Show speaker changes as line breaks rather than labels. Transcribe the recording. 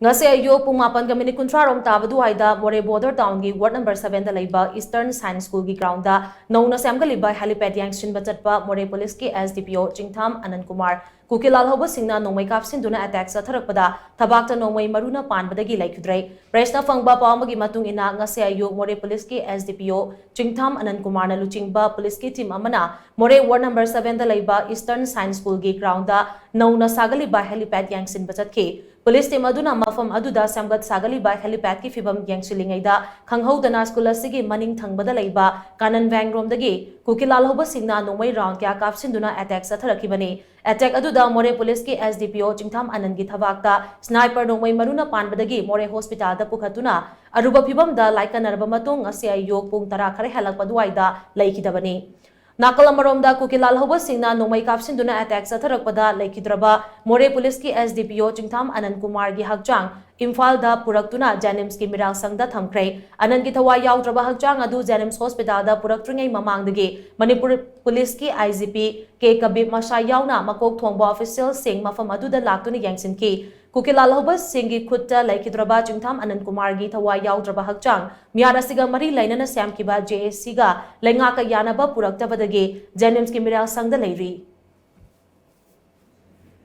ngase ayo pung mapan ga minit kunthra rom tabadu aida more border town gi ward number 7 da leiba Eastern Science School gi ground da nauna samga liba helipad yangshin bachatpa more police ki SDPO Chingtham Anand Kumar kukilal hoba singna nomai kapsin duna attack satharakpada thabakta nomai maruna panbadagi laikudrai presna fangba pawmagi matung ina ngase ayo more police ki SDPO Chingtham Anand Kumar na luchingba police ki team amana more ward number 7 da leiba Eastern Science School gi ground da nauna sagaliba helipad yangshin bachatki Police team aduna mafam aduda samgat sagali ba helipad ki fibam yangsilingaida khanghaudana school asigi maning thangbada leiba kanan wang rom dagi kukilal hoba singna nomai round kya kapsinduna attack satharakibani attack aduda more police ki SDPO Chingtham Anand gi thabakta sniper nomai maruna panbadagi more hospital da pukhatuna aruba fibam da laikanarba matung asia yok pung tara khare halakpaduaida laikidabani Nakal amaromda kukilal hoba singna nomai kapsinduna attack satharakpada laikidraba more police ki SDPO Chingtham Anand Kumar gi hakchang Imphal da puraktuna Janims ki miral sangda thamkrai Anand gi thawa yaudraba hakchang adu Janims hospital da puraktrungai mamangdagi Manipur police ki IGP K Kabib Masha yauna makok thongba official sing mafam adu da laktuna yangsin ki Kukilal hoba singi khutta laikidraba Chingtham Anand Kumar gi thawa yaudraba hakchang miarasiga mari lainana samkiba JSC ga lenga ka yanaba puraktabadagi Janims ki miral sangda leiri